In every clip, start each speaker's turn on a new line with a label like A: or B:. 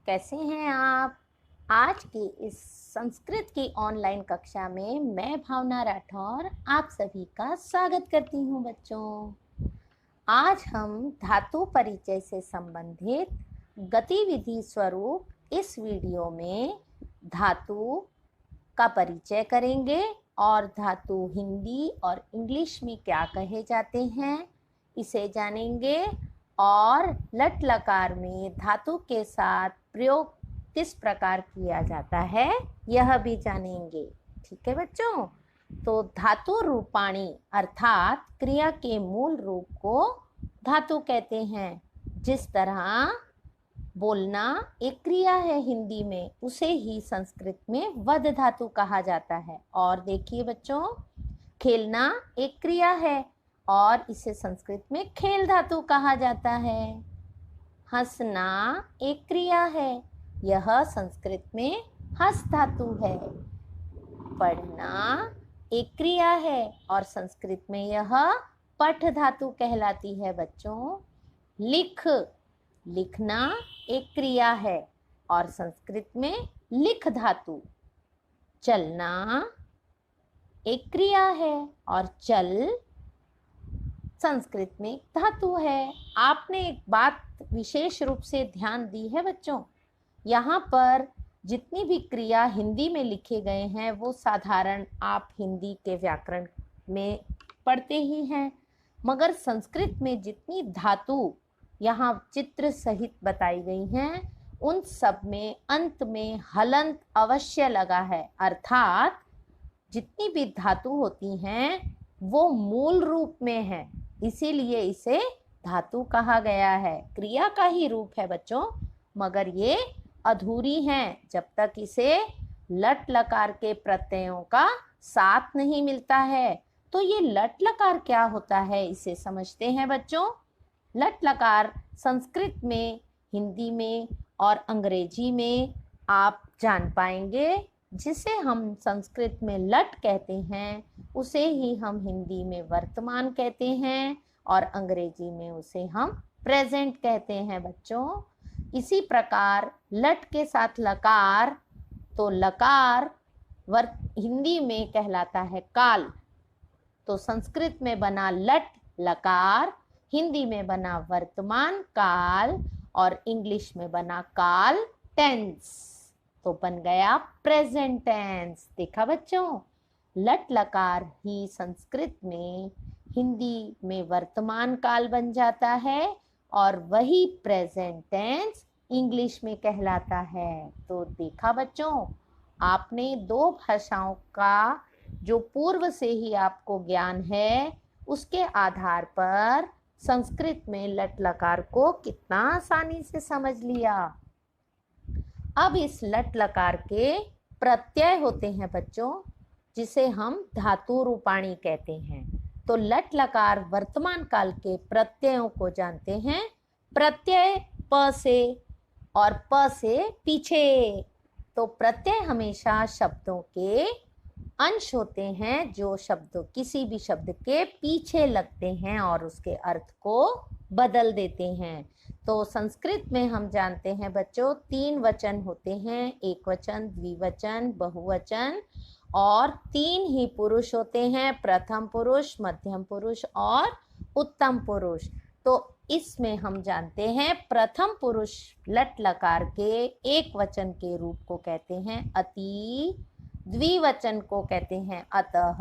A: कैसे हैं आप? आज की इस संस्कृत की ऑनलाइन कक्षा में मैं भावना राठौर आप सभी का स्वागत करती हूँ बच्चों। आज हम धातु परिचय से संबंधित गतिविधि स्वरूप इस वीडियो में धातु का परिचय करेंगे और धातु हिंदी और इंग्लिश में क्या कहे जाते हैं इसे जानेंगे और लट लकार में धातु के साथ प्रयोग किस प्रकार किया जाता है यह भी जानेंगे। ठीक है बच्चों, तो धातु रूपाणी अर्थात क्रिया के मूल रूप को धातु कहते हैं। जिस तरह बोलना एक क्रिया है हिंदी में, उसे ही संस्कृत में वद धातु कहा जाता है। और देखिए बच्चों, खेलना एक क्रिया है और इसे संस्कृत में खेल धातु कहा जाता है। हंसना एक क्रिया है, यह संस्कृत में हस धातु है। पढ़ना एक क्रिया है और संस्कृत में यह पठ धातु कहलाती है बच्चों। लिखना एक क्रिया है और संस्कृत में लिख धातु। चलना एक क्रिया है और चल संस्कृत में धातु है। आपने एक बात विशेष रूप से ध्यान दी है बच्चों, यहाँ पर जितनी भी क्रिया हिंदी में लिखे गए हैं वो साधारण आप हिंदी के व्याकरण में पढ़ते ही हैं, मगर संस्कृत में जितनी धातु यहाँ चित्र सहित बताई गई हैं उन सब में अंत में हलंत अवश्य लगा है। अर्थात जितनी भी धातु होती हैं वो मूल रूप में है, इसीलिए इसे धातु कहा गया है। क्रिया का ही रूप है बच्चों, मगर ये अधूरी हैं जब तक इसे लट लकार के प्रत्ययों का साथ नहीं मिलता है। तो ये लट लकार क्या होता है इसे समझते हैं बच्चों। लट लकार संस्कृत में, हिंदी में और अंग्रेजी में आप जान पाएंगे। जिसे हम संस्कृत में लट कहते हैं उसे ही हम हिंदी में वर्तमान कहते हैं और अंग्रेजी में उसे हम प्रेजेंट कहते हैं बच्चों। इसी प्रकार लट के साथ लकार, तो लकार हिंदी में कहलाता है काल। तो संस्कृत में बना लट लकार, हिंदी में बना वर्तमान काल और इंग्लिश में बना काल टेंस, तो बन गया प्रेजेंट टेंस। देखा बच्चों, लट लकार ही संस्कृत में हिंदी में वर्तमान काल बन जाता है और वही प्रेजेंट टेंस इंग्लिश में कहलाता है। तो देखा बच्चों, आपने दो भाषाओं का जो पूर्व से ही आपको ज्ञान है उसके आधार पर संस्कृत में लट लकार को कितना आसानी से समझ लिया। अब इस लट लकार के प्रत्यय होते हैं बच्चों, जिसे हम धातु रूपाणी कहते हैं। तो लट लकार वर्तमान काल के प्रत्ययों को जानते हैं। प्रत्यय प से और प से पीछे। तो प्रत्यय हमेशा शब्दों के अंश होते हैं जो शब्दों किसी भी शब्द के पीछे लगते हैं और उसके अर्थ को बदल देते हैं। तो संस्कृत में हम जानते हैं बच्चों 3 वचन होते हैं, एक वचन, द्विवचन, बहुवचन, और 3 ही पुरुष होते हैं, प्रथम पुरुष, मध्यम पुरुष और उत्तम पुरुष। तो इसमें हम जानते हैं प्रथम पुरुष लट लकार के एक वचन के रूप को कहते हैं अति, द्विवचन को कहते हैं अतः,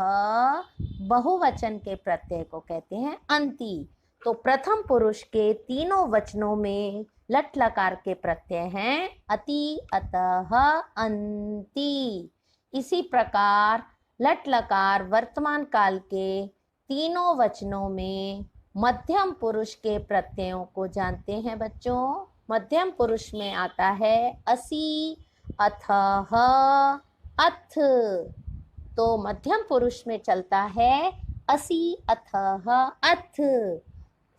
A: बहुवचन के प्रत्यय को कहते हैं अंति। तो प्रथम पुरुष के तीनों वचनों में लट लकार के प्रत्यय हैं अति, अतः, अंति। इसी प्रकार लट लकार वर्तमान काल के तीनों वचनों में मध्यम पुरुष के प्रत्ययों को जानते हैं बच्चों। मध्यम पुरुष में आता है असि, अथः, अथ। तो मध्यम पुरुष में चलता है असि, अथः, अथ।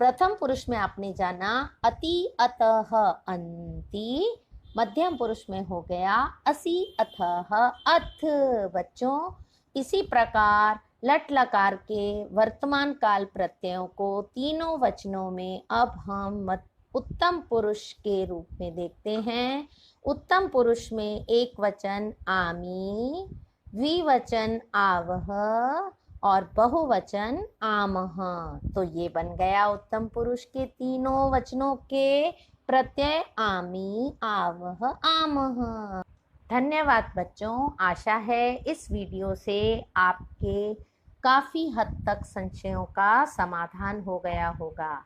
A: प्रथम पुरुष में आपने जाना अति, अतः, अंति। मध्यम पुरुष में हो गया असि, अथः, अथ। बच्चों, इसी प्रकार लट लकार के वर्तमान काल प्रत्ययों को तीनों वचनों में अब हम उत्तम पुरुष के रूप में देखते हैं। उत्तम पुरुष में एक वचन आमी, द्विवचन आवह और बहुवचन आमह। तो ये बन गया उत्तम पुरुष के तीनों वचनों के प्रत्यय आमी, आवह, आमह। धन्यवाद बच्चों। आशा है इस वीडियो से आपके काफ़ी हद तक संशयों का समाधान हो गया होगा।